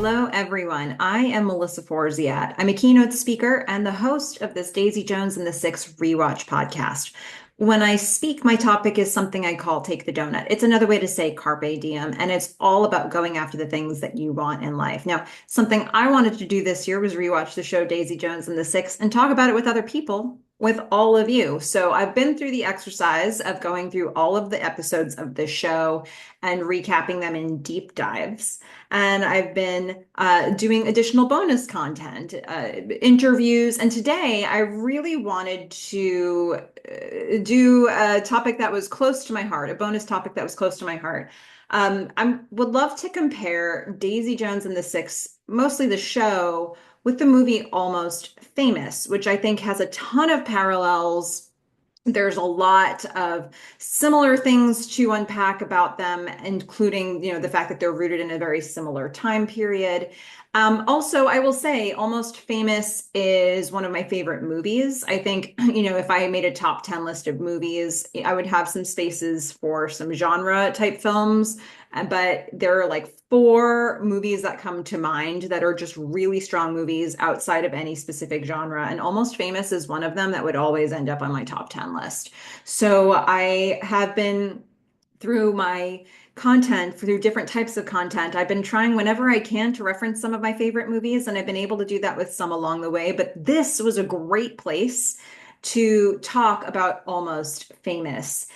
Hello, everyone. I am Melissa Forziat. I'm a keynote speaker and the host of this Daisy Jones and the Six Rewatch podcast. When I speak, my topic is something I call Take the Doughnut. It's another way to say carpe diem, and it's all about going after the things that you want in life. Now, something I wanted to do this year was rewatch the show Daisy Jones and the Six and talk about it with other people, with all of you. So I've been through the exercise of going through all of the episodes of the show and recapping them in deep dives. And I've been doing additional bonus content, interviews. And today I really wanted to do a topic that was close to my heart, a bonus topic that was close to my heart. I would love to compare Daisy Jones and the Six, mostly the show, with the movie Almost Famous, which I think has a ton of parallels. There's a lot of similar things to unpack about them, including, the fact that they're rooted in a very similar time period. Also, I will say Almost Famous is one of my favorite movies. I think, if I made a top 10 list of movies, I would have some spaces for some genre type films. But there are like four movies that come to mind that are just really strong movies outside of any specific genre. And Almost Famous is one of them that would always end up on my top 10 list. So I have been through my content, through different types of content. I've been trying whenever I can to reference some of my favorite movies, and I've been able to do that with some along the way. But this was a great place to talk about Almost Famous.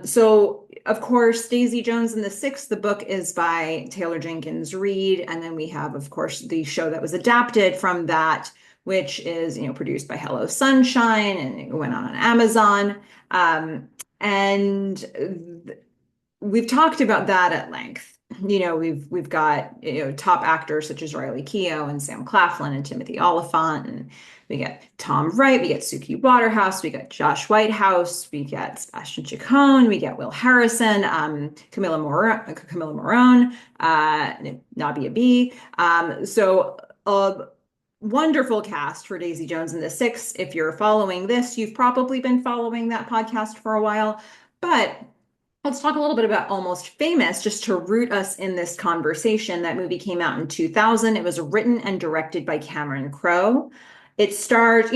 So, of course, Daisy Jones and the Six, the book is by Taylor Jenkins Reid. And then we have, of course, the show that was adapted from that, which is, produced by Hello Sunshine, and it went on Amazon. And we've talked about that at length. We've got top actors such as Riley Keough and Sam Claflin and Timothy Olyphant, and we get Tom Wright, we get Suki Waterhouse, we got Josh Whitehouse, we get Sebastian Chacon, we get Will Harrison, Camilla Morone, Nabia B. So a wonderful cast for Daisy Jones and the Six. If you're following this, you've probably been following that podcast for a while, but let's talk a little bit about Almost Famous, just to root us in this conversation. That movie came out in 2000. It was written and directed by Cameron Crowe. It stars,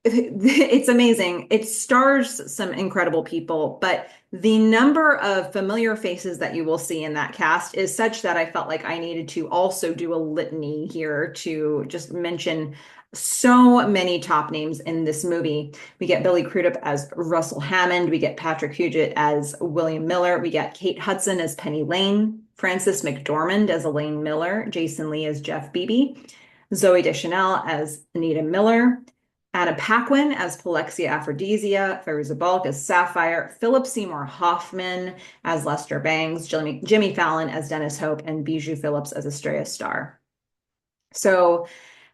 it's amazing. It stars some incredible people, but the number of familiar faces that you will see in that cast is such that I felt like I needed to also do a litany here to just mention so many top names in this movie. We get Billy Crudup as Russell Hammond. We get Patrick Fugit as William Miller. We get Kate Hudson as Penny Lane, Frances McDormand as Elaine Miller, Jason Lee as Jeff Beebe, Zooey Deschanel as Anita Miller, Anna Paquin as Polexia Aphrodisia, Fairuza Balk as Sapphire, Philip Seymour Hoffman as Lester Bangs, Jimmy Fallon as Dennis Hope, and Bijou Phillips as Estrella Starr. So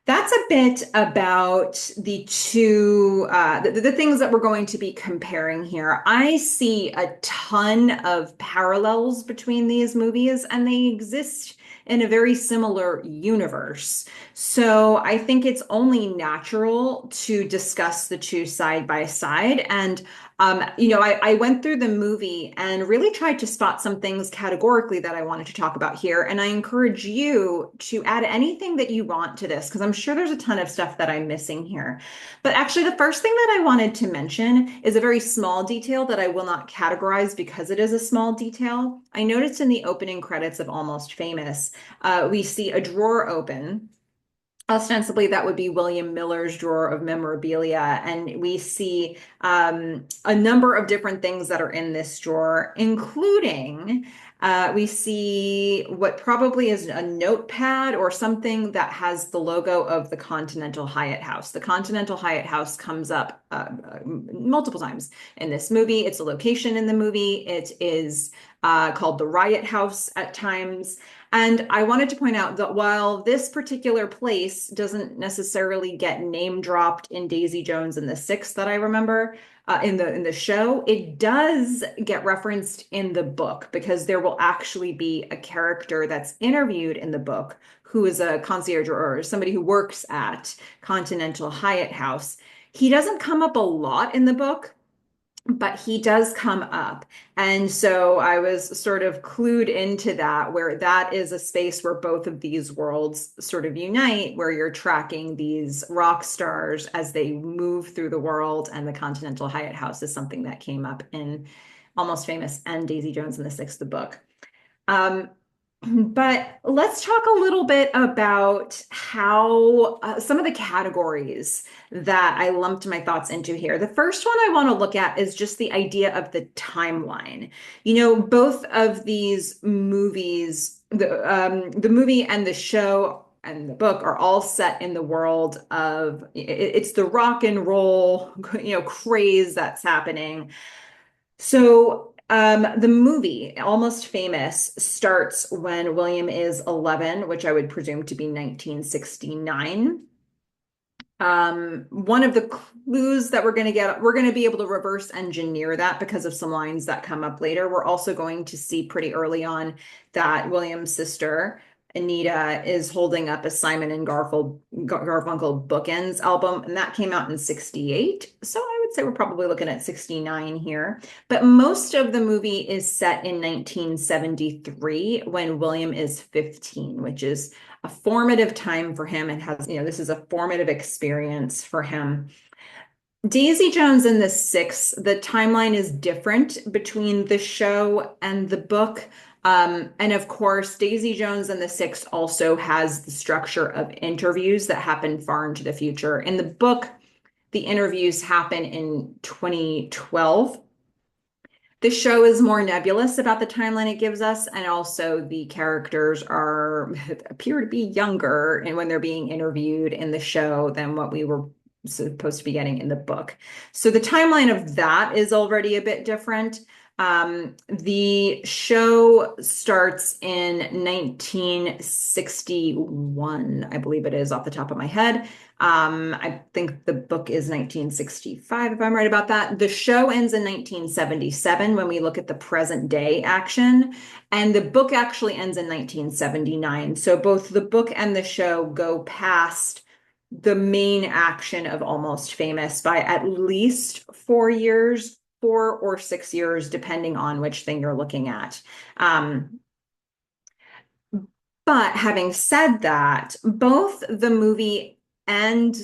that's a bit about the two, the things that we're going to be comparing here. I see a ton of parallels between these movies, and they exist in a very similar universe. So I think it's only natural to discuss the two side by side. And I went through the movie and really tried to spot some things categorically that I wanted to talk about here. And I encourage you to add anything that you want to this, because I'm sure there's a ton of stuff that I'm missing here. But actually, the first thing that I wanted to mention is a very small detail that I will not categorize because it is a small detail. I noticed in the opening credits of Almost Famous, we see a drawer open. Ostensibly, that would be William Miller's drawer of memorabilia. And we see a number of different things that are in this drawer, including we see what probably is a notepad or something that has the logo of the Continental Hyatt House. The Continental Hyatt House comes up multiple times in this movie. It's a location in the movie. It is called the Riot House at times. And I wanted to point out that while this particular place doesn't necessarily get name dropped in Daisy Jones and the Six that I remember in the show, it does get referenced in the book, because there will actually be a character that's interviewed in the book who is a concierge or somebody who works at Continental Hyatt House. He doesn't come up a lot in the book, but he does come up. And so I was sort of clued into that, where that is a space where both of these worlds sort of unite, where you're tracking these rock stars as they move through the world. And the Continental Hyatt House is something that came up in Almost Famous and Daisy Jones and the Six, the book. Um, but let's talk a little bit about how some of the categories that I lumped my thoughts into here. The first one I want to look at is just the idea of the timeline. Both of these movies, the movie and the show and the book are all set in the world of it's the rock and roll, craze that's happening. So, the movie, Almost Famous, starts when William is 11, which I would presume to be 1969. One of the clues that we're going to get, we're going to be able to reverse engineer that because of some lines that come up later. We're also going to see pretty early on that William's sister, Anita, is holding up a Simon and Garfunkel Bookends album, and that came out in 68. So I would say we're probably looking at 69 here. But most of the movie is set in 1973 when William is 15, which is a formative time for him and has, this is a formative experience for him. Daisy Jones and the Six, the timeline is different between the show and the book. And of course, Daisy Jones and the Six also has the structure of interviews that happen far into the future. In the book, the interviews happen in 2012. The show is more nebulous about the timeline it gives us, and also the characters appear to be younger and when they're being interviewed in the show than what we were supposed to be getting in the book. So the timeline of that is already a bit different. The show starts in 1961, I believe it is off the top of my head. I think the book is 1965, if I'm right about that. The show ends in 1977 when we look at the present day action, and the book actually ends in 1979. So both the book and the show go past the main action of Almost Famous by at least 4 years, 4 or 6 years, depending on which thing you're looking at. But having said that, both the movie and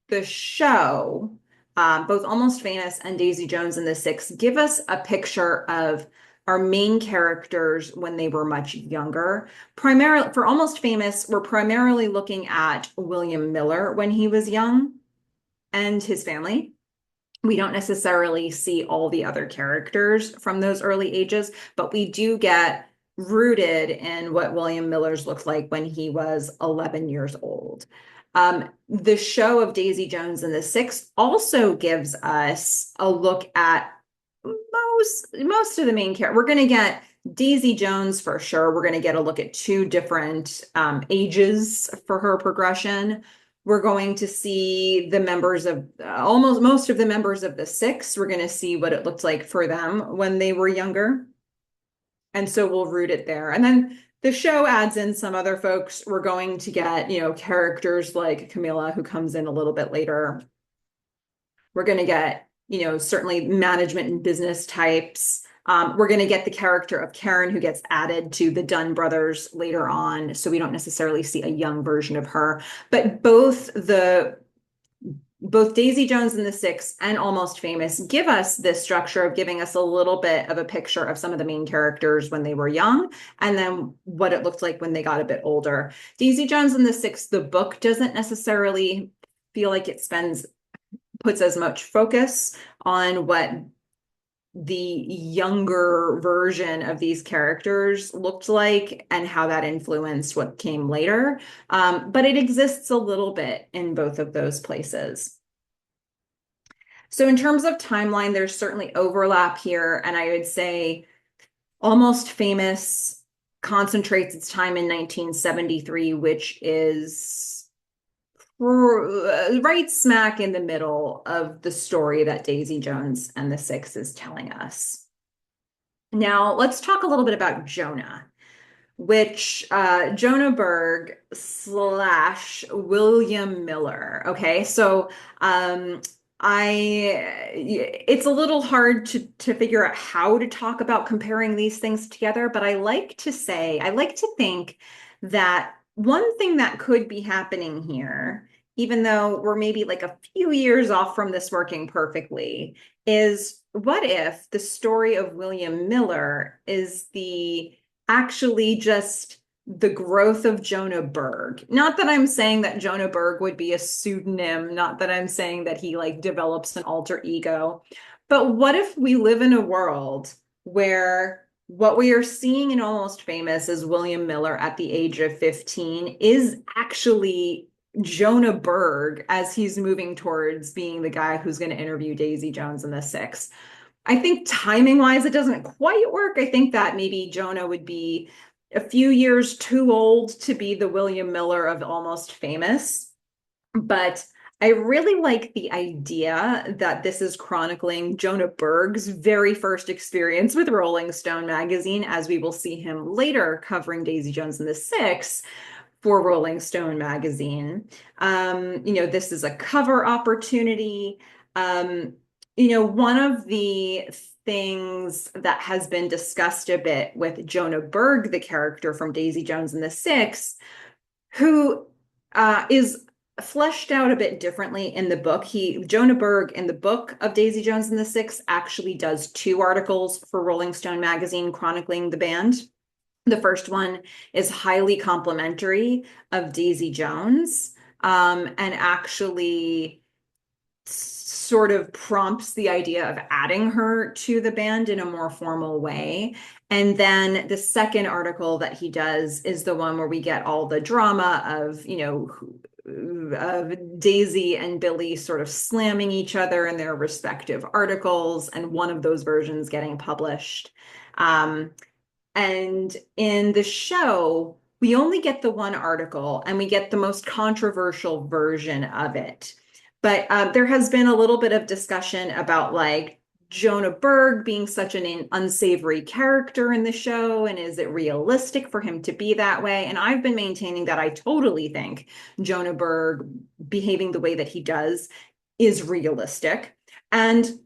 the show, both Almost Famous and Daisy Jones and the Six, give us a picture of our main characters when they were much younger. Primarily for Almost Famous, we're primarily looking at William Miller when he was young and his family. We don't necessarily see all the other characters from those early ages, but we do get rooted in what William Miller's looked like when he was 11 years old. The show of Daisy Jones and the Six also gives us a look at most of the main characters. We're going to get Daisy Jones for sure. We're going to get a look at two different ages for her progression. We're going to see the members of almost most of the members of the Six. We're going to see what it looked like for them when they were younger. And so we'll root it there. And then the show adds in some other folks. We're going to get, characters like Camilla, who comes in a little bit later. We're going to get, certainly management and business types. We're going to get the character of Karen, who gets added to the Dunn brothers later on. So we don't necessarily see a young version of her. But both Daisy Jones and the Six and Almost Famous give us this structure of giving us a little bit of a picture of some of the main characters when they were young, and then what it looked like when they got a bit older. Daisy Jones and the Six, the book doesn't necessarily feel like it puts as much focus on what the younger version of these characters looked like and how that influenced what came later. But it exists a little bit in both of those places. So in terms of timeline, there's certainly overlap here. And I would say Almost Famous concentrates its time in 1973, which is right smack in the middle of the story that Daisy Jones and the Six is telling us. Now, let's talk a little bit about Jonah, which Jonah Berg / William Miller. Okay, so it's a little hard to figure out how to talk about comparing these things together, but I like to think that one thing that could be happening here, even though we're maybe like a few years off from this working perfectly, is what if the story of William Miller is the actually just the growth of Jonah Berg. Not that I'm saying that Jonah Berg would be a pseudonym, not that I'm saying that he like develops an alter ego. But what if we live in a world where what we are seeing in Almost Famous as William Miller at the age of 15 is actually Jonah Berg as he's moving towards being the guy who's going to interview Daisy Jones in the Six. I think timing wise, it doesn't quite work. I think that maybe Jonah would be a few years too old to be the William Miller of Almost Famous. But I really like the idea that this is chronicling Jonah Berg's very first experience with Rolling Stone magazine, as we will see him later covering Daisy Jones and the Six for Rolling Stone magazine. This is a cover opportunity. Um, one of the things that has been discussed a bit with Jonah Berg, the character from Daisy Jones and the Six, who is fleshed out a bit differently in the book. Jonah Berg in the book of Daisy Jones and the Six actually does two articles for Rolling Stone magazine chronicling the band. The first one is highly complimentary of Daisy Jones, and actually sort of prompts the idea of adding her to the band in a more formal way. And then the second article that he does is the one where we get all the drama of, of Daisy and Billy sort of slamming each other in their respective articles, and one of those versions getting published. And in the show, we only get the one article and we get the most controversial version of it. But there has been a little bit of discussion about like Jonah Berg being such an unsavory character in the show, and is it realistic for him to be that way? And I've been maintaining that I totally think Jonah Berg behaving the way that he does is realistic. And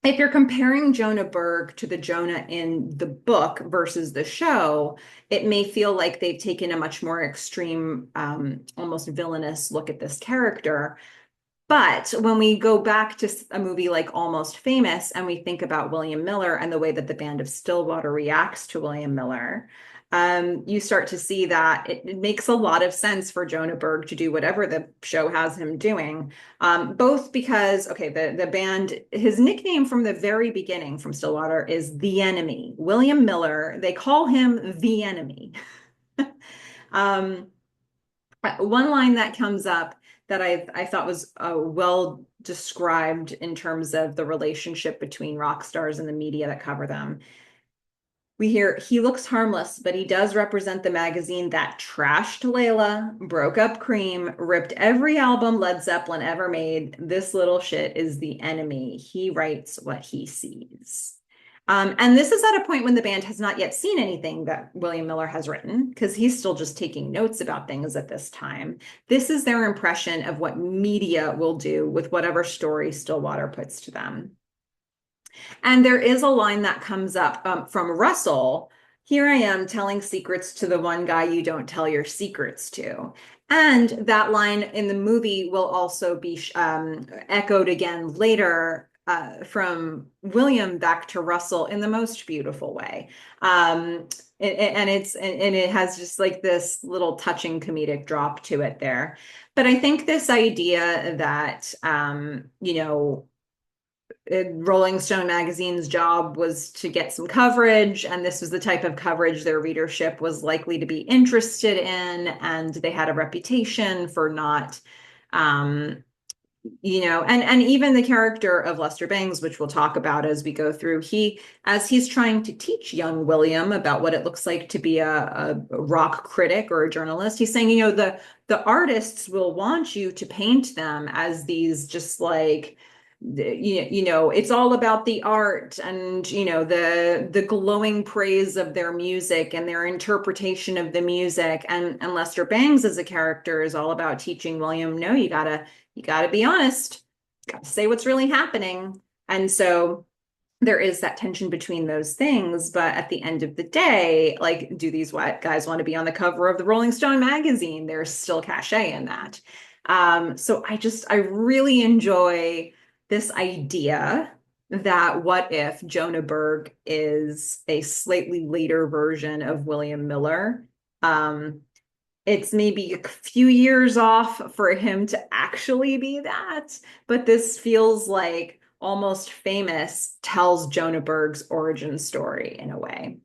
if you're comparing Jonah Berg to the Jonah in the book versus the show, it may feel like they've taken a much more extreme, almost villainous look at this character. But when we go back to a movie like Almost Famous and we think about William Miller and the way that the band of Stillwater reacts to William Miller, you start to see that it makes a lot of sense for Jonah Berg to do whatever the show has him doing. Both because, okay, the band, his nickname from the very beginning from Stillwater is The Enemy. William Miller, they call him The Enemy. One line that comes up that I thought was well described in terms of the relationship between rock stars and the media that cover them. We hear, he looks harmless, but he does represent the magazine that trashed Layla, broke up Cream, ripped every album Led Zeppelin ever made. This little shit is the enemy. He writes what he sees. And this is at a point when the band has not yet seen anything that William Miller has written, because he's still just taking notes about things at this time. This is their impression of what media will do with whatever story Stillwater puts to them. And there is a line that comes up from Russell. Here I am telling secrets to the one guy you don't tell your secrets to. And that line in the movie will also be echoed again later from William back to Russell in the most beautiful way. And it has just like this little touching comedic drop to it there. But I think this idea that, Rolling Stone magazine's job was to get some coverage, and this was the type of coverage their readership was likely to be interested in, and they had a reputation for not, and even the character of Lester Bangs, which we'll talk about as we go through, as he's trying to teach young William about what it looks like to be a rock critic or a journalist, he's saying, the artists will want you to paint them as these just like, it's all about the art and the glowing praise of their music and their interpretation of the music, and Lester Bangs as a character is all about teaching William, no, you gotta be honest. got to say what's really happening. And so there is that tension between those things. But at the end of the day, like, do these white guys want to be on the cover of the Rolling Stone magazine? There's still cachet in that. So I really enjoy this idea that what if Jonah Berg is a slightly later version of William Miller? Um, it's maybe a few years off for him to actually be that, but this feels like Almost Famous tells Jonah Berg's origin story in a way.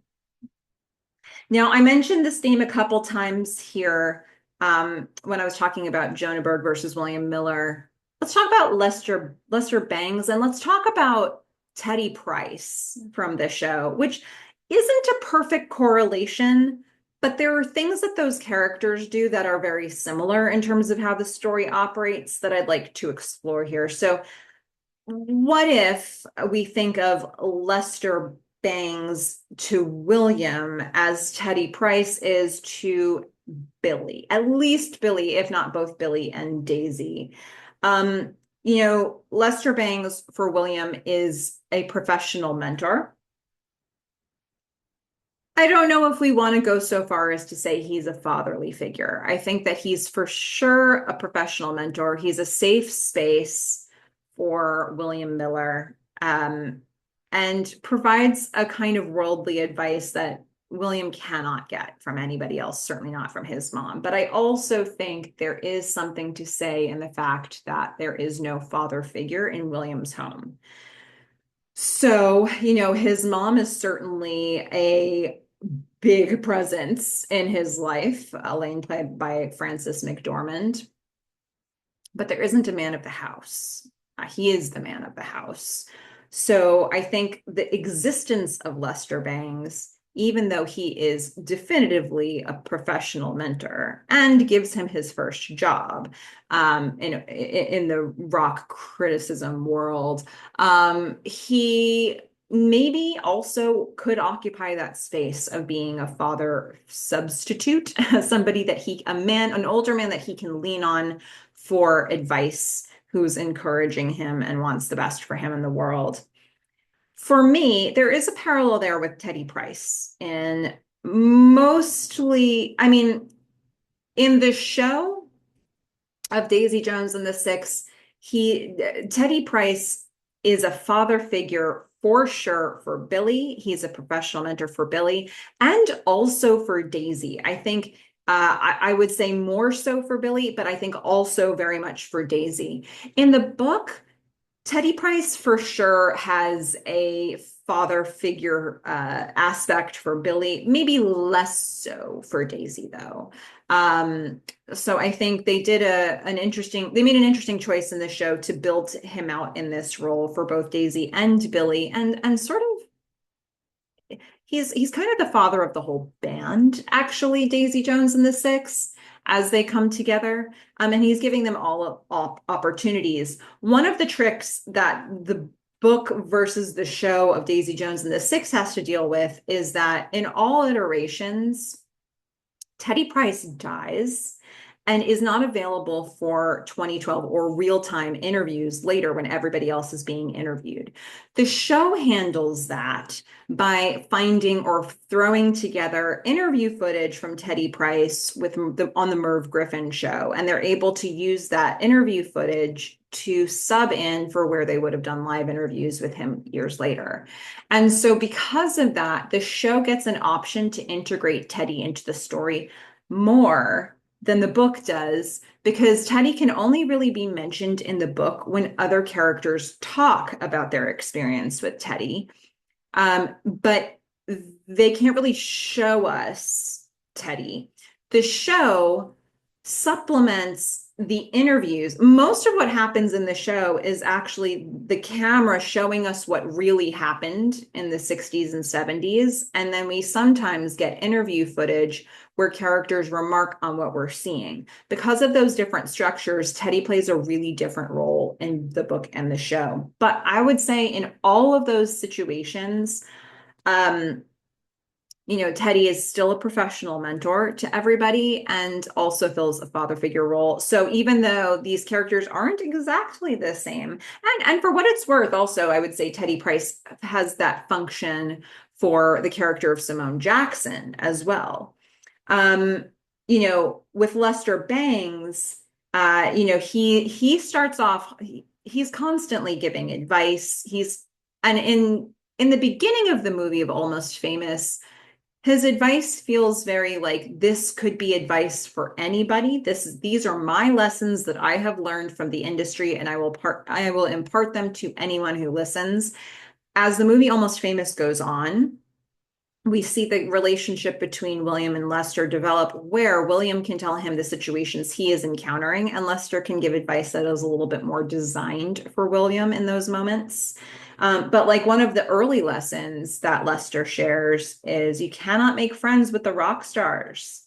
Now, I mentioned this theme a couple times here when I was talking about Jonah Berg versus William Miller. Let's talk about Lester Bangs, and let's talk about Teddy Price from the show, which isn't a perfect correlation, but there are things that those characters do that are very similar in terms of how the story operates that I'd like to explore here. So, what if we think of Lester Bangs to William as Teddy Price is to Billy, at least Billy, if not both Billy and Daisy? Lester Bangs for William is a professional mentor. I don't know if we want to go so far as to say he's a fatherly figure. I think that he's for sure a professional mentor. He's a safe space for William Miller, and provides a kind of worldly advice that William cannot get from anybody else, certainly not from his mom. But I also think there is something to say in the fact that there is no father figure in William's home. So, his mom is certainly a big presence in his life, Elaine played by Frances McDormand, but there isn't a man of the house. He is the man of the house. So I think the existence of Lester Bangs, even though he is definitively a professional mentor and gives him his first job in the rock criticism world, he maybe also could occupy that space of being a father substitute, somebody that an older man that he can lean on for advice, who's encouraging him and wants the best for him in the world. For me, there is a parallel there with Teddy Price. And mostly, I mean, in the show of Daisy Jones and the Six, Teddy Price is a father figure for sure for Billy. He's a professional mentor for Billy and also for Daisy. I think I would say more so for Billy, but I think also very much for Daisy. In the book, Teddy Price for sure has a father figure aspect for Billy, maybe less so for Daisy though. So I think they made an interesting choice in the show to build him out in this role for both Daisy and Billy, and sort of he's kind of the father of the whole band, actually, Daisy Jones and the Six, as they come together. And he's giving them all opportunities. One of the tricks that the book versus the show of Daisy Jones and the Six has to deal with is that in all iterations, Teddy Price dies and is not available for 2012 or real-time interviews later when everybody else is being interviewed. The show handles that by finding or throwing together interview footage from Teddy Price on the Merv Griffin show, and they're able to use that interview footage to sub in for where they would have done live interviews with him years later. And so because of that, the show gets an option to integrate Teddy into the story more than the book does, because Teddy can only really be mentioned in the book when other characters talk about their experience with Teddy. But they can't really show us Teddy. The show supplements the interviews. Most of what happens in the show is actually the camera showing us what really happened in the 60s and 70s. And then we sometimes get interview footage where characters remark on what we're seeing. Because of those different structures, Teddy plays a really different role in the book and the show. But I would say in all of those situations, Teddy is still a professional mentor to everybody and also fills a father figure role. So even though these characters aren't exactly the same, and for what it's worth, also, I would say Teddy Price has that function for the character of Simone Jackson as well. Um, with Lester Bangs, he starts off, he's constantly giving advice. And in the beginning of the movie of Almost Famous, his advice feels very like this could be advice for anybody. These are my lessons that I have learned from the industry, and I will impart them to anyone who listens. As the movie Almost Famous goes on, we see the relationship between William and Lester develop where William can tell him the situations he is encountering, and Lester can give advice that is a little bit more designed for William in those moments. But like one of the early lessons that Lester shares is you cannot make friends with the rock stars.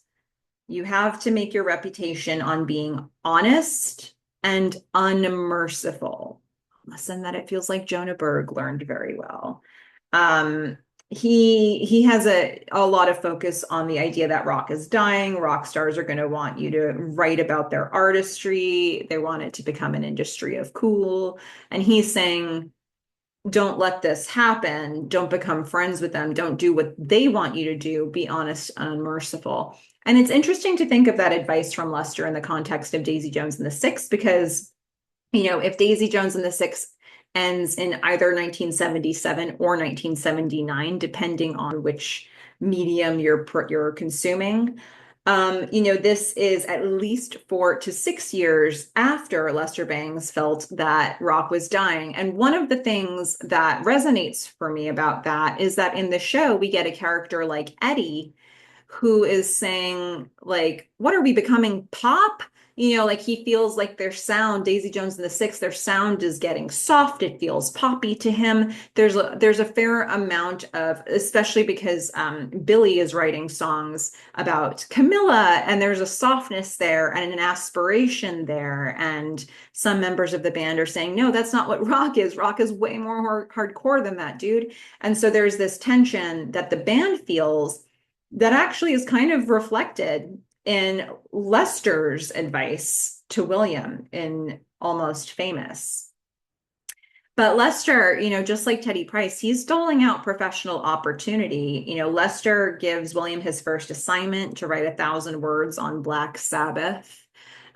You have to make your reputation on being honest and unmerciful. Lesson that it feels like Jonah Berg learned very well. Um, he has a lot of focus on the idea that rock is dying. Rock stars are going to want you to write about their artistry. They want it to become an industry of cool. And he's saying, don't let this happen. Don't become friends with them. Don't do what they want you to do. Be honest and unmerciful. And it's interesting to think of that advice from Lester in the context of Daisy Jones and the Six, because, if Daisy Jones and the Six ends in either 1977 or 1979, depending on which medium you're consuming. This is at least 4 to 6 years after Lester Bangs felt that rock was dying. And one of the things that resonates for me about that is that in the show, we get a character like Eddie who is saying, like, what are we becoming, pop? Like he feels like their sound, Daisy Jones and the Six, their sound is getting soft. It feels poppy to him. There's a fair amount of, especially because Billy is writing songs about Camilla, and there's a softness there and an aspiration there. And some members of the band are saying, no, that's not what rock is. Rock is way more hardcore than that, dude. And so there's this tension that the band feels that actually is kind of reflected in Lester's advice to William in Almost Famous. But Lester, just like Teddy Price, he's doling out professional opportunity. Lester gives William his first assignment to write 1,000 words on Black Sabbath.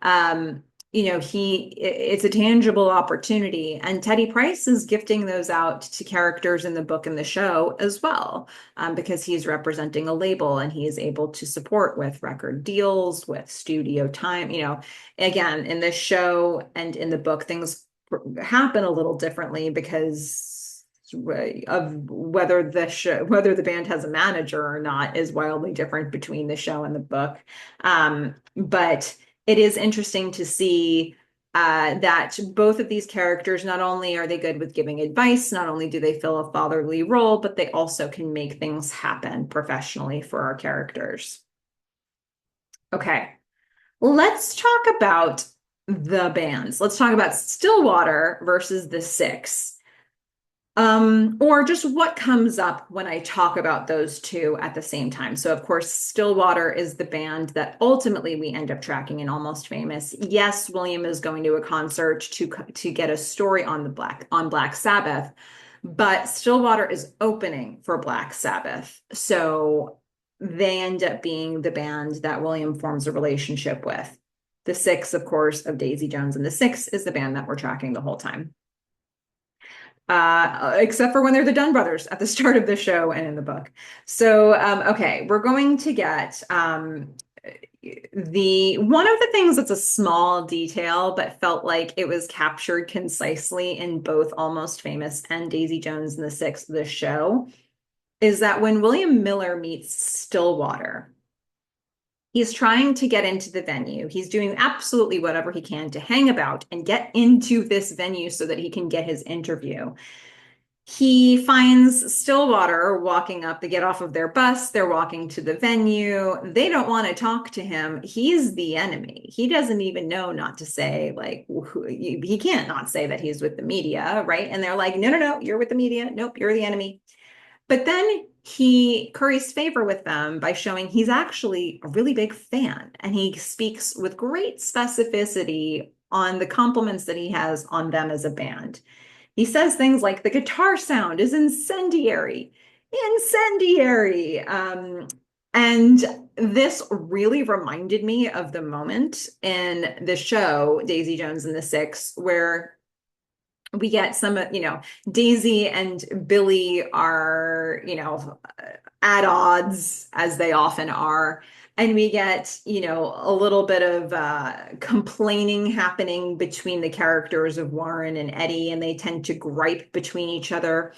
Um, it's a tangible opportunity, and Teddy Price is gifting those out to characters in the book and the show as well, because he's representing a label and he is able to support with record deals, with studio time. Again, in the show and in the book, things happen a little differently because of whether the band has a manager or not is wildly different between the show and the book. But it is interesting to see that both of these characters, not only are they good with giving advice, not only do they fill a fatherly role, but they also can make things happen professionally for our characters. Okay, let's talk about the bands. Let's talk about Stillwater versus the Six. Or just what comes up when I talk about those two at the same time. So, of course, Stillwater is the band that ultimately we end up tracking in Almost Famous. Yes, William is going to a concert to get a story on Black Sabbath, but Stillwater is opening for Black Sabbath. So they end up being the band that William forms a relationship with. The Six, of course, of Daisy Jones and the Six is the band that we're tracking the whole time. Except for when they're the Dunn brothers at the start of the show and in the book. So, okay, we're going to get the one of the things that's a small detail, but felt like it was captured concisely in both Almost Famous and Daisy Jones and the Six, the show, is that when William Miller meets Stillwater, he's trying to get into the venue. He's doing absolutely whatever he can to hang about and get into this venue so that he can get his interview. He finds Stillwater walking up. They get off of their bus. They're walking to the venue. They don't want to talk to him. He's the enemy. He doesn't even know not to say, like, he can't not say that he's with the media, right? And they're like, no, no, no, you're with the media. Nope, you're the enemy. But then he curries favor with them by showing he's actually a really big fan, and he speaks with great specificity on the compliments that he has on them as a band. He says things like the guitar sound is incendiary, incendiary. And this really reminded me of the moment in the show Daisy Jones and the Six, where we get some, Daisy and Billy are, at odds as they often are. And we get, a little bit of complaining happening between the characters of Warren and Eddie, and they tend to gripe between each other.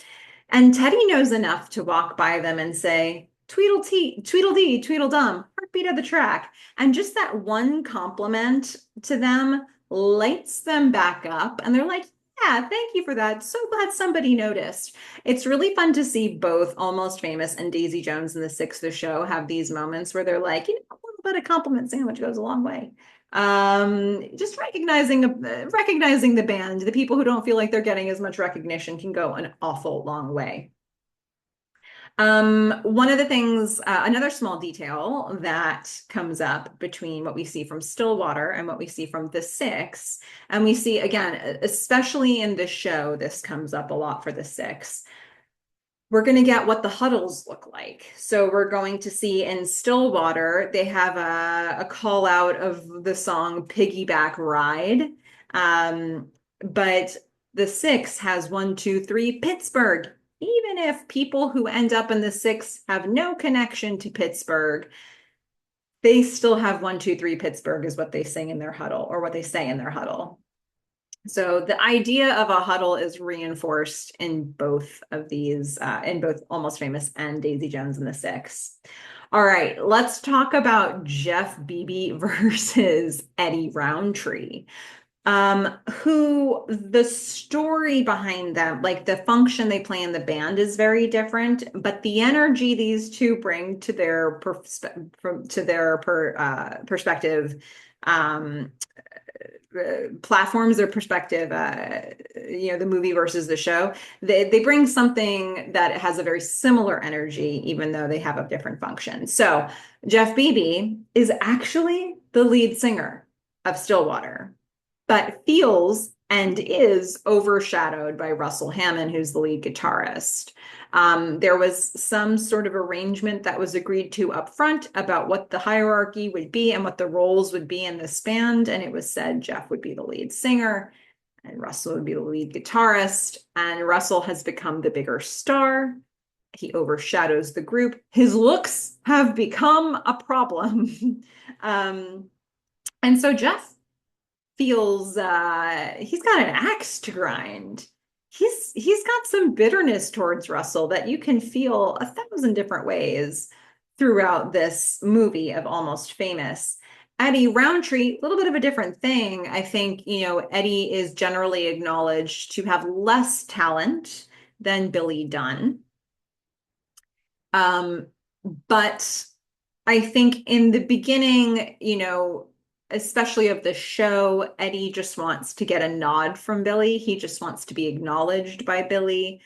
And Teddy knows enough to walk by them and say, Tweedledee, Tweedledee, Tweedledum, heartbeat of the track. And just that one compliment to them lights them back up. And they're like, yeah, thank you for that. So glad somebody noticed. It's really fun to see both Almost Famous and Daisy Jones and the Six, the show, have these moments where they're like, a little bit of compliment sandwich goes a long way. Just recognizing the band, the people who don't feel like they're getting as much recognition can go an awful long way. One of the things, another small detail that comes up between what we see from Stillwater and what we see from the Six, and we see again, especially in this show, this comes up a lot for the Six. We're going to get what the huddles look like. So we're going to see in Stillwater, they have a call out of the song Piggyback Ride. But the Six has 1, 2, 3, Pittsburgh. Even if people who end up in the Six have no connection to Pittsburgh, they still have 1, 2, 3, Pittsburgh is what they sing in their huddle, or what they say in their huddle. So the idea of a huddle is reinforced in both of these, in both Almost Famous and Daisy Jones and the Six. All right, let's talk about Jeff Beebe versus Eddie Roundtree, who the story behind them, like the function they play in the band is very different, but the energy these two bring to their perspective, platforms, their perspective, the movie versus the show, they bring something that has a very similar energy, even though they have a different function. So Jeff Beebe is actually the lead singer of Stillwater, but feels and is overshadowed by Russell Hammond, who's the lead guitarist. There was some sort of arrangement that was agreed to up front about what the hierarchy would be and what the roles would be in this band. And it was said Jeff would be the lead singer and Russell would be the lead guitarist. And Russell has become the bigger star. He overshadows the group. His looks have become a problem. And so Jeff feels he's got an axe to grind. He's got some bitterness towards Russell that you can feel 1,000 different ways throughout this movie of Almost Famous. Eddie Roundtree, a little bit of a different thing. I think, Eddie is generally acknowledged to have less talent than Billy Dunn. But I think in the beginning, especially of the show, Eddie just wants to get a nod from Billy. He just wants to be acknowledged by Billy.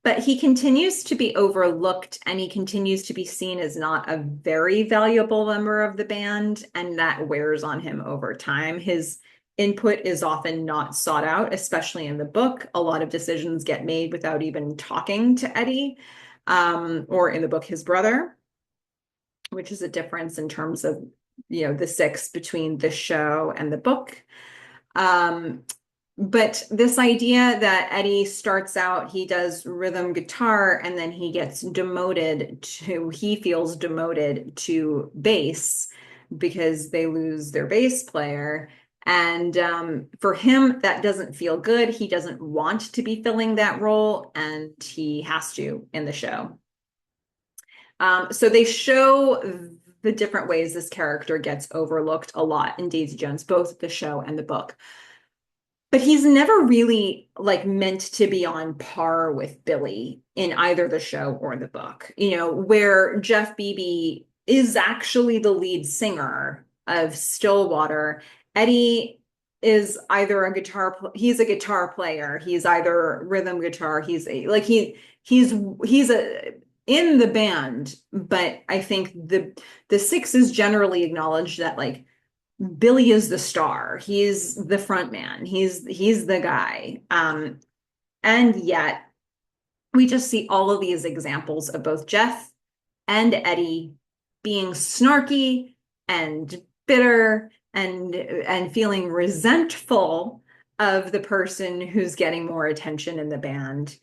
But he continues to be overlooked, and he continues to be seen as not a very valuable member of the band, and that wears on him over time. His input is often not sought out, especially in the book. A lot of decisions get made without even talking to Eddie, or in the book, his brother, which is a difference in terms of the Six between the show and the book. But this idea that Eddie starts out, he does rhythm guitar, and then he feels demoted to bass because they lose their bass player. And for him, that doesn't feel good. He doesn't want to be filling that role, and he has to in the show. So they show the different ways this character gets overlooked a lot in Daisy Jones, both the show and the book. But he's never really meant to be on par with Billy in either the show or the book, where Jeff Beebe is actually the lead singer of Stillwater. Eddie is either he's a guitar player. He's either rhythm guitar. He's a in the band, but I think the six is generally acknowledged that like Billy is the star. He's the front man. He's the guy. And yet we just see all of these examples of both Jeff and Eddie being snarky and bitter and feeling resentful of the person who's getting more attention in the band.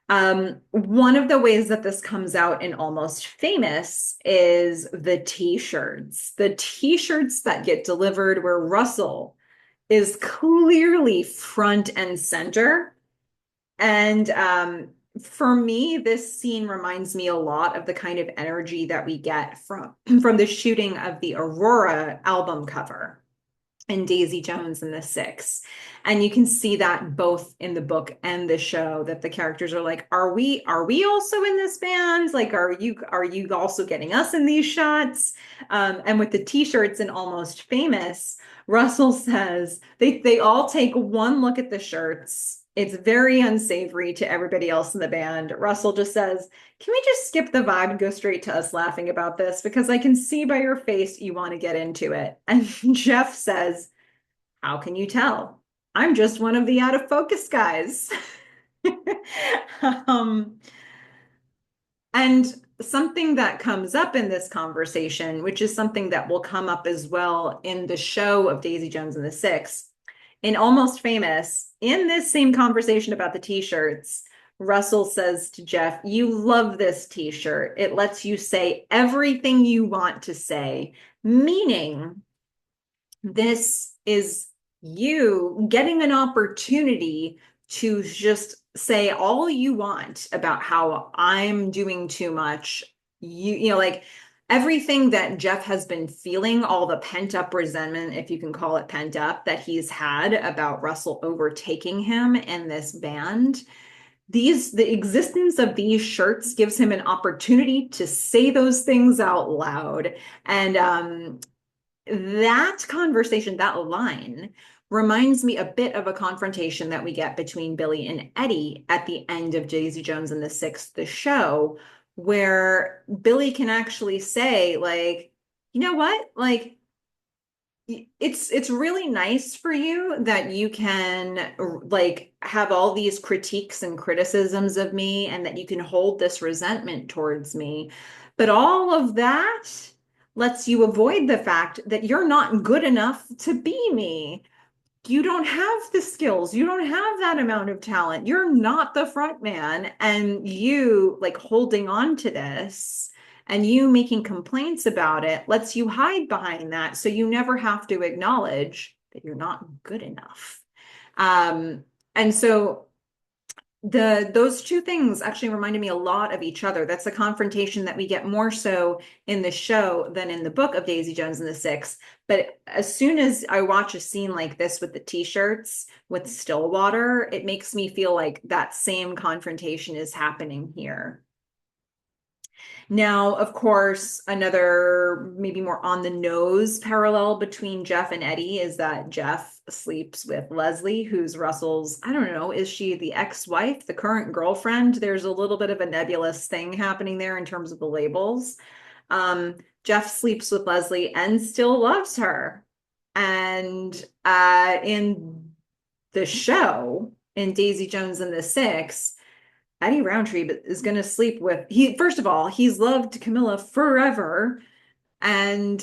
One of the ways that this comes out in Almost Famous is the t-shirts. The t-shirts that get delivered where Russell is clearly front and center. And for me, this scene reminds me a lot of the kind of energy that we get from the shooting of the Aurora album cover in Daisy Jones and the Six. And you can see that both in the book and the show, that the characters are like, are we also in this band? Like, are you also getting us in these shots? And with the t-shirts in Almost Famous, Russell says they all take one look at the shirts. It's very unsavory to everybody else in the band. Russell just says, can we just skip the vibe and go straight to us laughing about this? Because I can see by your face you want to get into it. And Jeff says, how can you tell? I'm just one of the out of focus guys. um, and something that comes up in this conversation, which is something that will come up as well in the show of Daisy Jones and the Six, in Almost Famous, in this same conversation about the t-shirts, Russell says to Jeff, you love this t-shirt. It lets you say everything you want to say, meaning this is you getting an opportunity to just say all you want about how I'm doing too much. You know, like everything that Jeff has been feeling, all the pent up resentment, if you can call it pent up, that he's had about Russell overtaking him in this band. The existence of these shirts gives him an opportunity to say those things out loud. And that conversation, that line, reminds me a bit of a confrontation that we get between Billy and Eddie at the end of Daisy Jones and the Six, the show, where Billy can actually say, like, you know what? Like, it's really nice for you that you can like have all these critiques and criticisms of me and that you can hold this resentment towards me. But all of that lets you avoid the fact that you're not good enough to be me. You don't have the skills. You don't have that amount of talent. You're not the front man. And you like holding on to this and you making complaints about it lets you hide behind that. So you never have to acknowledge that you're not good enough. And so those two things actually reminded me a lot of each other. That's a confrontation that we get more so in the show than in the book of Daisy Jones and the Six. But as soon as I watch a scene like this with the t-shirts with Stillwater, it makes me feel like that same confrontation is happening here. Now, of course, another maybe more on the nose parallel between Jeff and Eddie is that Jeff sleeps with Leslie, who's Russell's, I don't know, is she the ex-wife, the current girlfriend? There's a little bit of a nebulous thing happening there in terms of the labels. Jeff sleeps with Leslie and still loves her. And in the show, in Daisy Jones and the Six, Eddie Roundtree is going to sleep with first of all, he's loved Camilla forever. And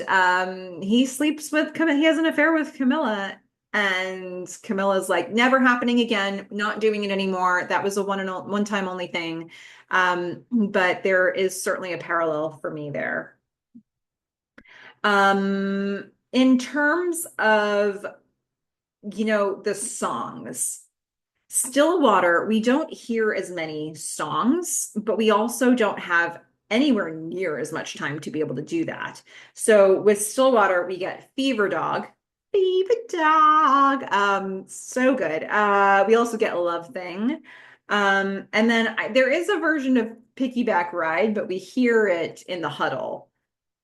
he sleeps with Camilla. He has an affair with Camilla. And Camilla's like, never happening again, not doing it anymore. That was a one time only thing. But there is certainly a parallel for me there. In terms of, the songs. Stillwater, we don't hear as many songs, but we also don't have anywhere near as much time to be able to do that. So with Stillwater, we get Fever Dog. Fever Dog. So good. We also get Love Thing. And then there is a version of Piggyback Ride, but we hear it in the huddle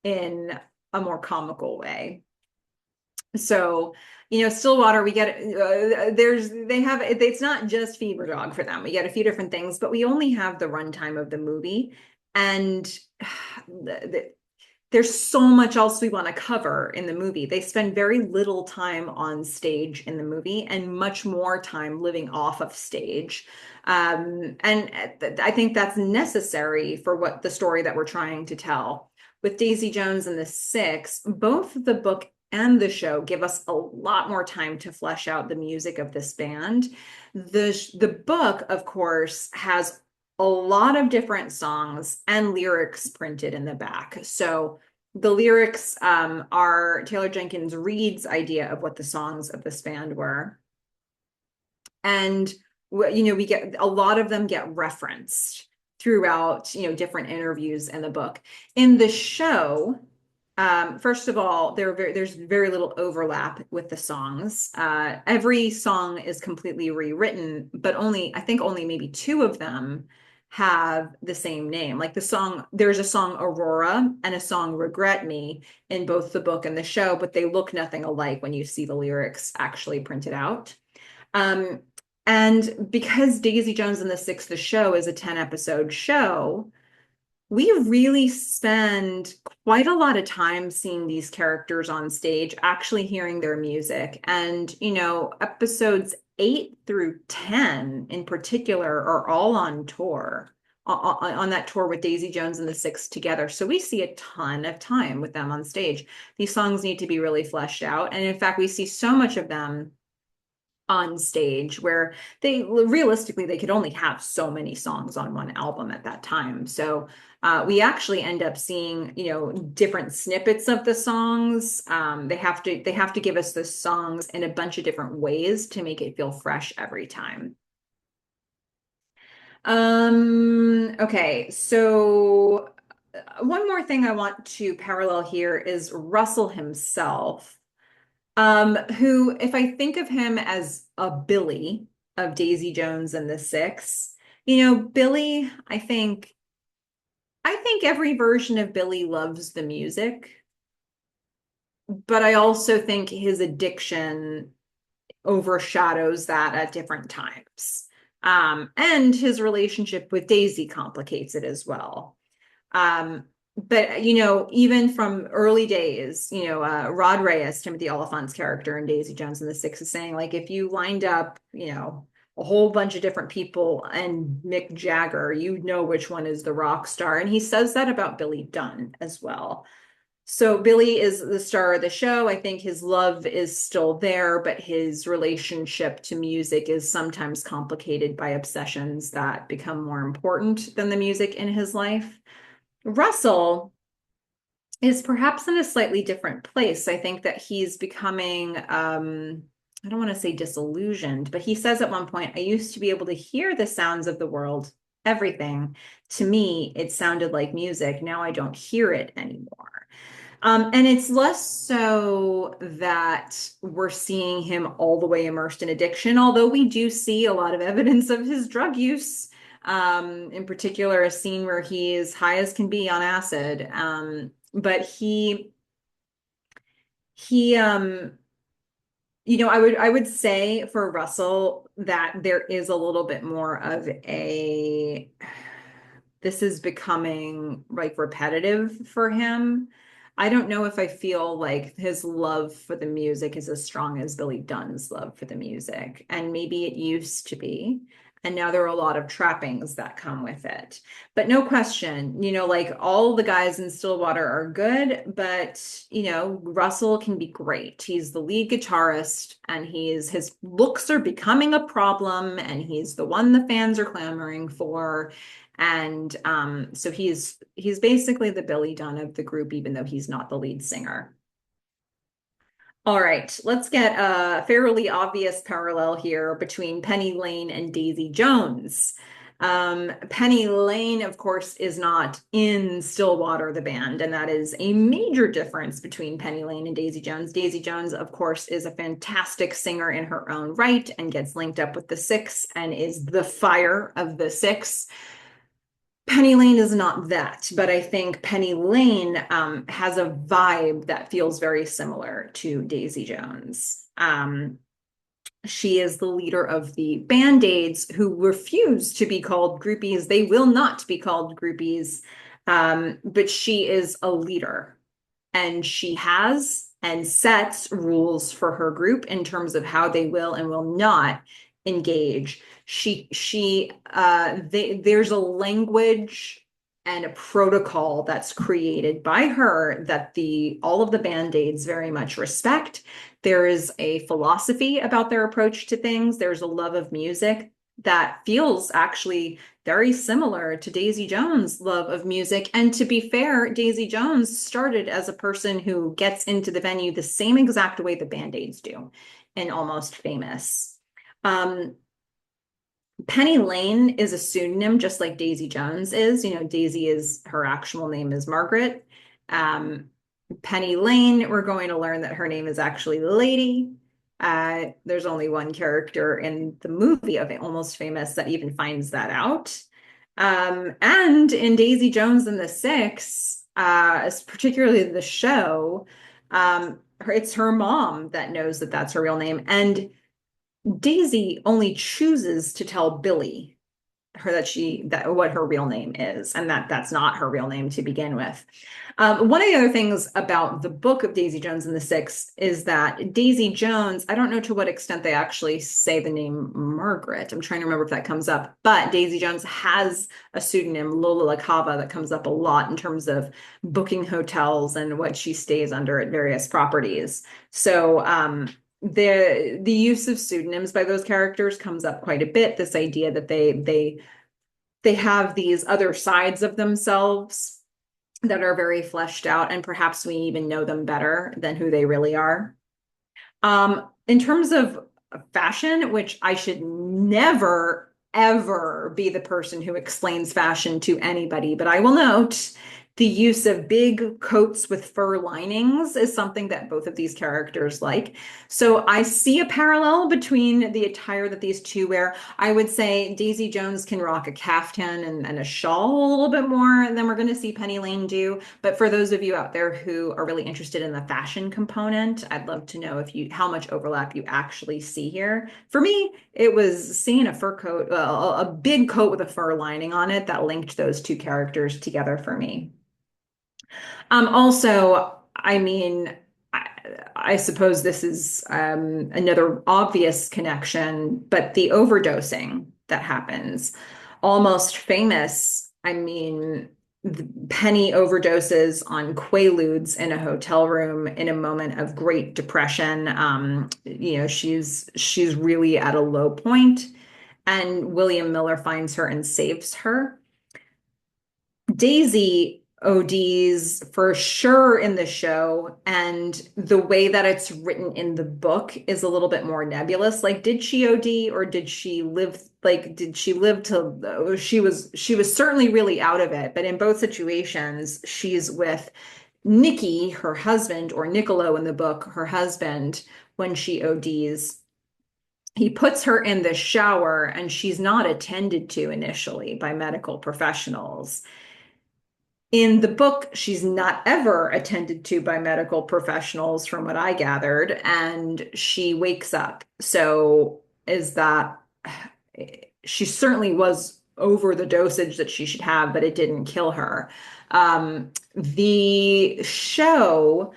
in a more comical way. So, Stillwater, we get it's not just Fever Dog for them. We get a few different things, but we only have the runtime of the movie. And there's so much else we want to cover in the movie. They spend very little time on stage in the movie and much more time living off of stage. And I think that's necessary for what the story that we're trying to tell. With Daisy Jones and the Six, both the book and the show give us a lot more time to flesh out the music of this band. The book, of course, has a lot of different songs and lyrics printed in the back. So the lyrics are Taylor Jenkins Reid's idea of what the songs of this band were. And we get a lot of them get referenced throughout, different interviews in the book. In the show, first of all, there's very little overlap with the songs. Every song is completely rewritten, but I think only maybe two of them have the same name. Like there's a song Aurora and a song Regret Me in both the book and the show, but they look nothing alike when you see the lyrics actually printed out. Um, and because Daisy Jones and the Six, the show, is a 10-episode show, we really spend quite a lot of time seeing these characters on stage, actually hearing their music. And, episodes 8 through 10 in particular are all on tour, on that tour with Daisy Jones and the Six together. So we see a ton of time with them on stage. These songs need to be really fleshed out. And in fact, we see so much of them on stage where they realistically they could only have so many songs on one album at that time. So we actually end up seeing different snippets of the songs. They have to give us the songs in a bunch of different ways to make it feel fresh every time. Okay, so one more thing I want to parallel here is Russell himself. Who, if I think of him as a Billy of Daisy Jones and the Six, Billy, I think every version of Billy loves the music, but I also think his addiction overshadows that at different times. And his relationship with Daisy complicates it as well. But even from early days, Rod Reyes, Timothy Oliphant's character in Daisy Jones and the Six, is saying, like, if you lined up, a whole bunch of different people and Mick Jagger, you'd know which one is the rock star. And he says that about Billy Dunn as well. So Billy is the star of the show. I think his love is still there, but his relationship to music is sometimes complicated by obsessions that become more important than the music in his life. Russell is perhaps in a slightly different place. I think that he's becoming, I don't want to say disillusioned, but he says at one point, I used to be able to hear the sounds of the world, everything. To me, it sounded like music. Now I don't hear it anymore. And it's less so that we're seeing him all the way immersed in addiction, although we do see a lot of evidence of his drug use. In particular, a scene where he is high as can be on acid. But he I would say for Russell that there is a little bit more of this is becoming like repetitive for him. I don't know if I feel like his love for the music is as strong as Billy Dunn's love for the music. And maybe it used to be. And now there are a lot of trappings that come with it. But no question, like all the guys in Stillwater are good, but, Russell can be great. He's the lead guitarist and his looks are becoming a problem and he's the one the fans are clamoring for. And so he's basically the Billy Dunn of the group, even though he's not the lead singer. All right, let's get a fairly obvious parallel here between Penny Lane and Daisy Jones. Penny Lane, of course, is not in Stillwater, the band, and that is a major difference between Penny Lane and Daisy Jones. Daisy Jones, of course, is a fantastic singer in her own right and gets linked up with the Six and is the fire of the Six. Penny Lane is not that, but I think Penny Lane has a vibe that feels very similar to Daisy Jones. She is the leader of the Band-Aids who refuse to be called groupies. They will not be called groupies, but she is a leader and she has and sets rules for her group in terms of how they will and will not engage. There's a language and a protocol that's created by her that the all of the band-aids very much respect. There is a philosophy about their approach to things. There's a love of music that feels actually very similar to Daisy Jones' love of music. And to be fair, Daisy Jones started as a person who gets into the venue the same exact way the Band-Aids do in Almost Famous. Penny Lane is a pseudonym, just like Daisy Jones is. You know, Daisy is her actual name is Margaret. Um, Penny Lane, we're going to learn that her name is actually Lady. There's only one character in the movie of Almost Famous that even finds that out. And in Daisy Jones and the Six, particularly the show, it's her mom that knows that that's her real name. And Daisy only chooses to tell Billy that what her real name is, and that's not her real name to begin with. One of the other things about the book of Daisy Jones and the Six is that Daisy Jones, I don't know to what extent they actually say the name Margaret. I'm trying to remember if that comes up, but Daisy Jones has a pseudonym, Lola La Cava, that comes up a lot in terms of booking hotels and what she stays under at various properties. So the use of pseudonyms by those characters comes up quite a bit. This idea that they have these other sides of themselves that are very fleshed out, and perhaps we even know them better than who they really are. In terms of fashion, which I should never, ever be the person who explains fashion to anybody, but I will note the use of big coats with fur linings is something that both of these characters like. So I see a parallel between the attire that these two wear. I would say Daisy Jones can rock a caftan and a shawl a little bit more than we're going to see Penny Lane do. But for those of you out there who are really interested in the fashion component, I'd love to know how much overlap you actually see here. For me, it was seeing a fur coat, a big coat with a fur lining on it that linked those two characters together for me. Also, I mean, I suppose this is another obvious connection, but the overdosing that happens, Almost Famous. I mean, Penny overdoses on Quaaludes in a hotel room in a moment of great depression. She's really at a low point, and William Miller finds her and saves her. Daisy ODs for sure in the show, and the way that it's written in the book is a little bit more nebulous. Like, did she OD or did she live? Like, did she live to? She was certainly really out of it, but in both situations, she's with Nicky, her husband, or Niccolo in the book, her husband, when she ODs. He puts her in the shower and she's not attended to initially by medical professionals. In the book, she's not ever attended to by medical professionals, from what I gathered, and she wakes up. So, is that she certainly was over the dosage that she should have, but it didn't kill her. The show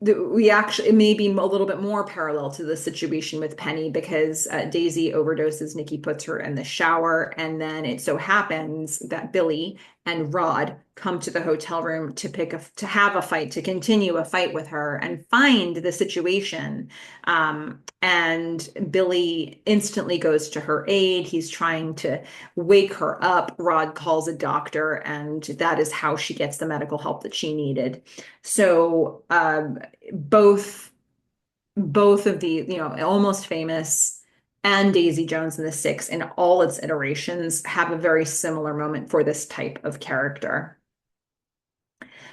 we actually it may be a little bit more parallel to the situation with Penny because Daisy overdoses, Nikki puts her in the shower, and then it so happens that Billy and Rod come to the hotel room to have a fight, to continue a fight with her and find the situation. And Billy instantly goes to her aid. He's trying to wake her up. Rod calls a doctor, and that is how she gets the medical help that she needed. So both of the, Almost Famous and Daisy Jones and the Six in all its iterations have a very similar moment for this type of character.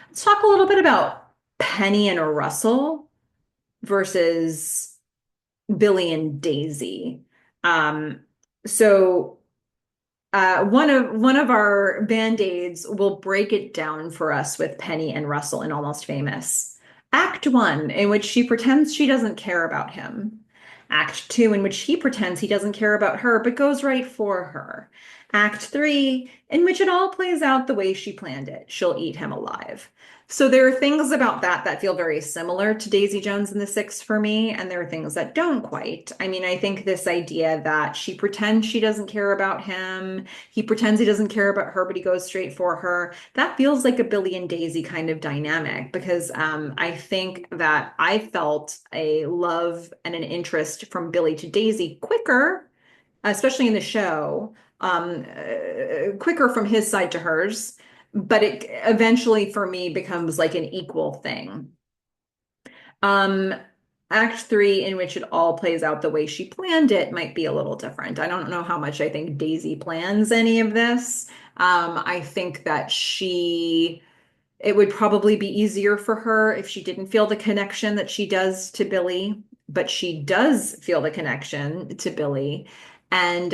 Let's talk a little bit about Penny and Russell versus Billy and Daisy. Um, so one of our band-aids will break it down for us with Penny and Russell in Almost Famous. Act 1, in which she pretends she doesn't care about him. Act two, in which he pretends he doesn't care about her, but goes right for her. Act three, in which it all plays out the way she planned it. She'll eat him alive. So there are things about that that feel very similar to Daisy Jones and the Six for me, and there are things that don't quite. I mean, I think this idea that she pretends she doesn't care about him, he pretends he doesn't care about her, but he goes straight for her. That feels like a Billy and Daisy kind of dynamic because I think that I felt a love and an interest from Billy to Daisy quicker, especially in the show, quicker from his side to hers, but it eventually for me becomes like an equal thing. Um, Act three, in which it all plays out the way she planned it, might be a little different. I don't know how much I think Daisy plans any of this. I think that it would probably be easier for her if she didn't feel the connection that she does to Billy, but she does feel the connection to Billy. And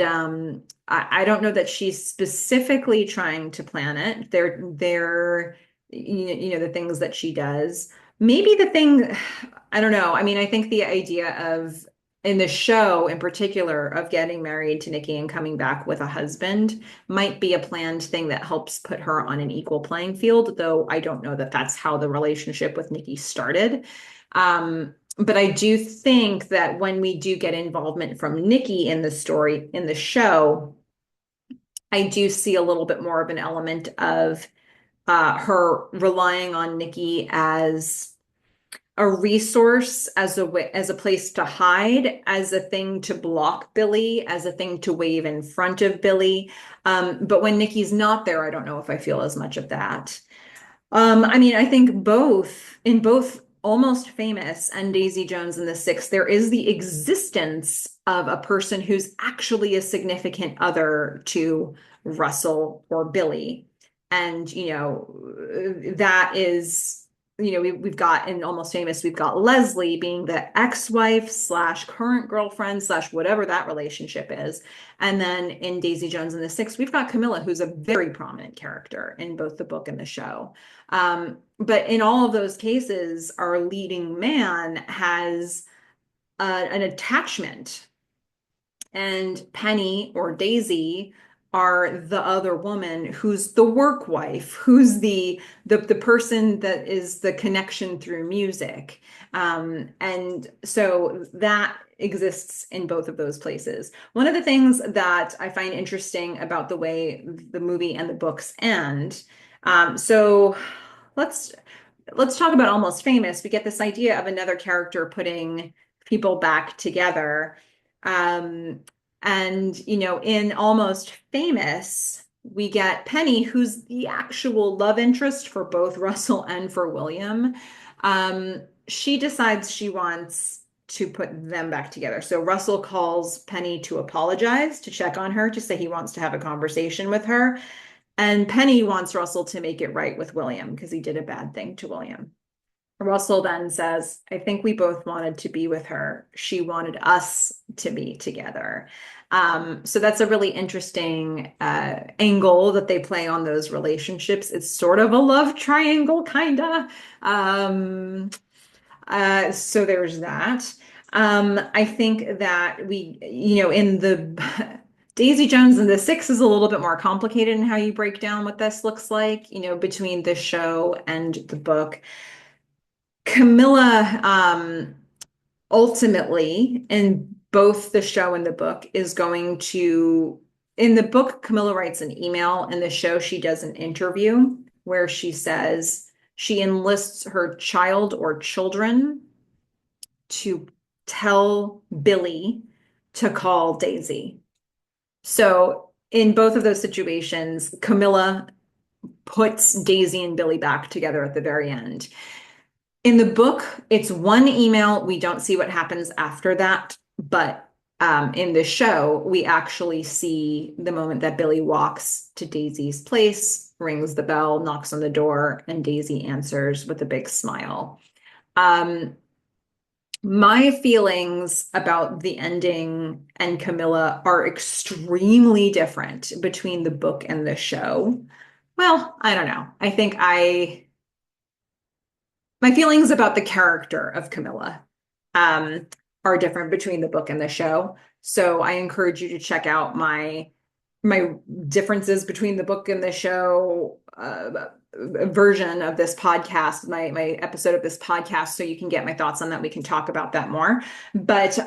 I don't know that she's specifically trying to plan it. They're the things that she does. Maybe the thing, I don't know. I mean, I think the idea of in the show in particular of getting married to Nikki and coming back with a husband might be a planned thing that helps put her on an equal playing field, though I don't know that that's how the relationship with Nikki started. But I do think that when we do get involvement from Nikki in the story, in the show, I do see a little bit more of an element of her relying on Nikki as a resource, as a way, as a place to hide, as a thing to block Billy, as a thing to wave in front of Billy. But when Nikki's not there, I don't know if I feel as much of that. I mean, I think in both Almost Famous and Daisy Jones and the Six, there is the existence of a person who's actually a significant other to Russell or Billy. And, that is, we've got in Almost Famous, we've got Leslie being the ex-wife slash current girlfriend slash whatever that relationship is. And then in Daisy Jones and the Six, we've got Camilla, who's a very prominent character in both the book and the show. But in all of those cases, our leading man has an attachment, and Penny or Daisy are the other woman who's the work wife, who's the person that is the connection through music. And so that exists in both of those places. One of the things that I find interesting about the way the movie and the books end, so let's let's talk about Almost Famous. We get this idea of another character putting people back together. Um, and, in Almost Famous, we get Penny, who's the actual love interest for both Russell and for William. She decides she wants to put them back together. So Russell calls Penny to apologize, to check on her, to say he wants to have a conversation with her. And Penny wants Russell to make it right with William because he did a bad thing to William. Russell then says, I think we both wanted to be with her. She wanted us to be together. So that's a really interesting angle that they play on those relationships. It's sort of a love triangle, kind of. So there's that. I think that in the Daisy Jones and the Six is a little bit more complicated in how you break down what this looks like, between the show and the book. Camilla, ultimately, in both the show and the book, is going to, in the book, Camilla writes an email. In the show, she does an interview where she says she enlists her child or children to tell Billy to call Daisy. So in both of those situations, Camilla puts Daisy and Billy back together at the very end. In the book, it's one email. We don't see what happens after that. But in the show, we actually see the moment that Billy walks to Daisy's place, rings the bell, knocks on the door, and Daisy answers with a big smile. My feelings about the ending and Camilla are extremely different between the book and the show. Well, I don't know. I think my feelings about the character of Camilla. are different between the book and the show. So I encourage you to check out my differences between the book and the show version of this podcast, my episode of this podcast, so you can get my thoughts on that. We can talk about that more. But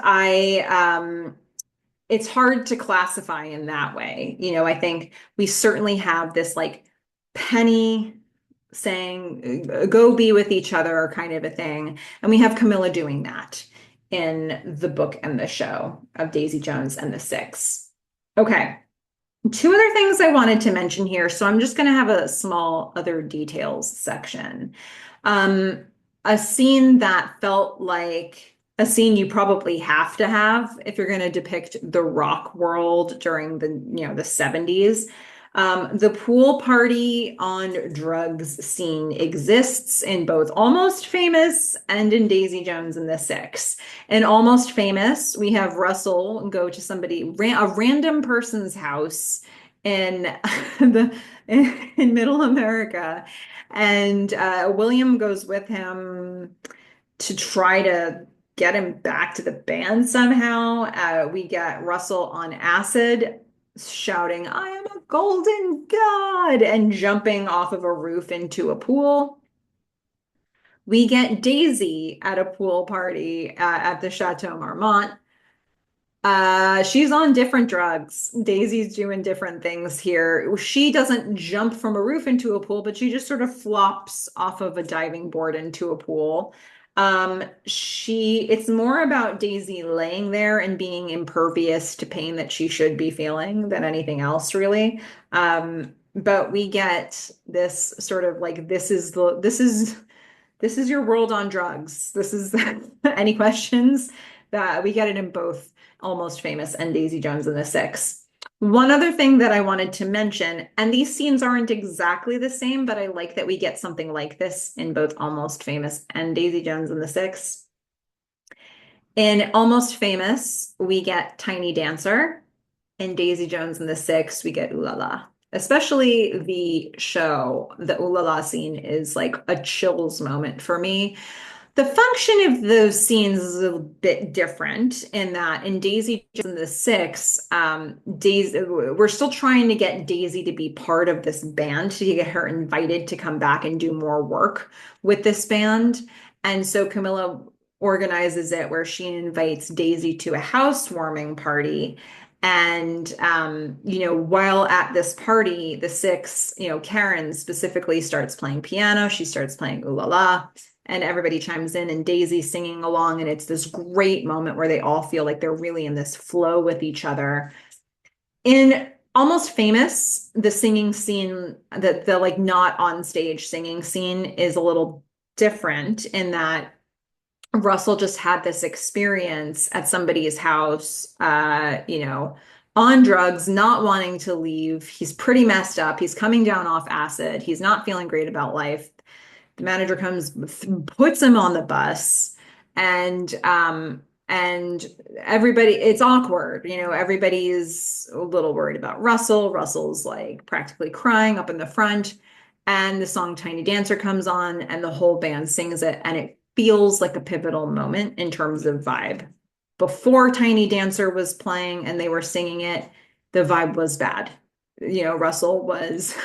it's hard to classify in that way. I think we certainly have this like Penny saying, go be with each other kind of a thing. And we have Camilla doing that in the book and the show of Daisy Jones and the Six. Okay. Two other things I wanted to mention here. So I'm just going to have a small other details section. Um, a scene that felt like a scene you probably have to have if you're going to depict the rock world during the 70s. The pool party on drugs scene exists in both Almost Famous and in Daisy Jones and the Six. In Almost Famous, we have Russell go to a random person's house in the in Middle America, and William goes with him to try to get him back to the band somehow. We get Russell on acid shouting, I am a golden god, and jumping off of a roof into a pool. We get Daisy at a pool party at the Chateau Marmont. She's on different drugs. Daisy's doing different things here. She doesn't jump from a roof into a pool, but she just sort of flops off of a diving board into a pool. It's more about Daisy laying there and being impervious to pain that she should be feeling than anything else, really. But we get this sort of like, this is your world on drugs. This is any questions that we get it in both Almost Famous and Daisy Jones and the Six. One other thing that I wanted to mention, and these scenes aren't exactly the same, but I like that we get something like this in both Almost Famous and Daisy Jones and the Six. In Almost Famous, we get Tiny Dancer. In Daisy Jones and the Six, we get Ooh La La. Especially the show, the Ooh La La scene is like a chills moment for me. The function of those scenes is a bit different in that in Daisy Jones and the Six, we're still trying to get Daisy to be part of this band, to get her invited to come back and do more work with this band. And so Camilla organizes it where she invites Daisy to a housewarming party. And, while at this party, the Six, Karen specifically starts playing piano. She starts playing Ooh La La. And everybody chimes in and Daisy singing along. And it's this great moment where they all feel like they're really in this flow with each other. In Almost Famous, the singing scene, the like not on stage singing scene is a little different in that Russell just had this experience at somebody's house, on drugs, not wanting to leave. He's pretty messed up. He's coming down off acid. He's not feeling great about life. The manager comes, puts him on the bus, and everybody, it's awkward. Everybody's a little worried about Russell. Russell's like practically crying up in the front, and the song Tiny Dancer comes on, and the whole band sings it, and it feels like a pivotal moment in terms of vibe. Before Tiny Dancer was playing and they were singing it, the vibe was bad. Russell was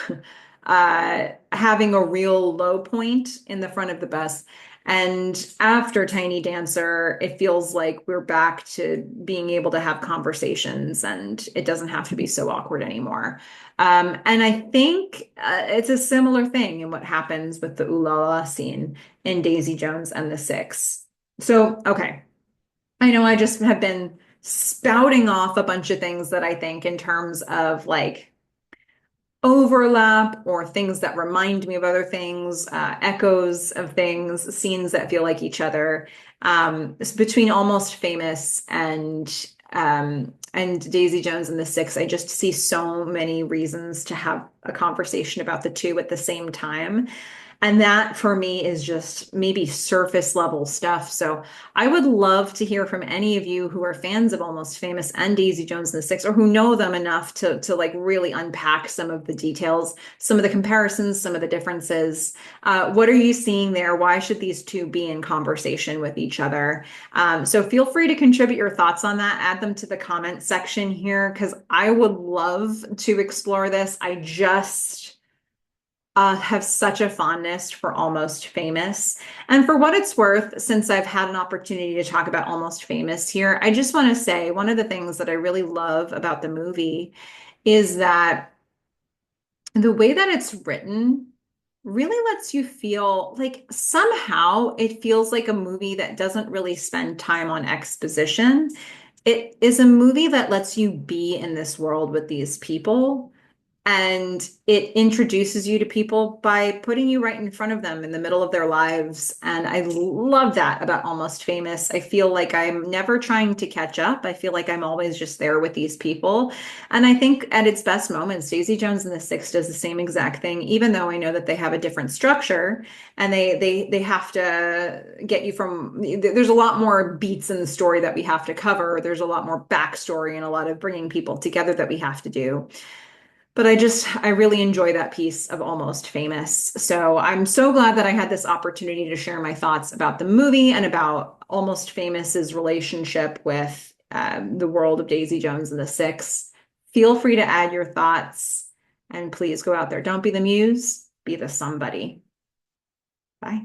having a real low point in the front of the bus. And after Tiny Dancer, it feels like we're back to being able to have conversations and it doesn't have to be so awkward anymore. And I think it's a similar thing in what happens with the Ooh La La scene in Daisy Jones and the Six. So, okay. I know I just have been spouting off a bunch of things that I think in terms of like overlap or things that remind me of other things, echoes of things, scenes that feel like each other. Between Almost Famous and Daisy Jones and the Six, I just see so many reasons to have a conversation about the two at the same time. And that for me is just maybe surface level stuff. So I would love to hear from any of you who are fans of Almost Famous and Daisy Jones and the Six, or who know them enough to like really unpack some of the details, some of the comparisons, some of the differences. What are you seeing there? Why should these two be in conversation with each other? So feel free to contribute your thoughts on that. Add them to the comment section here because I would love to explore this. I just have such a fondness for Almost Famous. And for what it's worth, since I've had an opportunity to talk about Almost Famous here, I just want to say one of the things that I really love about the movie is that the way that it's written really lets you feel like somehow it feels like a movie that doesn't really spend time on exposition. It is a movie that lets you be in this world with these people. And it introduces you to people by putting you right in front of them in the middle of their lives. And I love that about Almost Famous. I feel like I'm never trying to catch up. I feel like I'm always just there with these people. And I think at its best moments, Daisy Jones and the Six does the same exact thing, even though I know that they have a different structure and they have to get you from, there's a lot more beats in the story that we have to cover. There's a lot more backstory and a lot of bringing people together that we have to do. But I really enjoy that piece of Almost Famous. So I'm so glad that I had this opportunity to share my thoughts about the movie and about Almost Famous's relationship with the world of Daisy Jones and the Six. Feel free to add your thoughts and please go out there. Don't be the muse, be the somebody. Bye.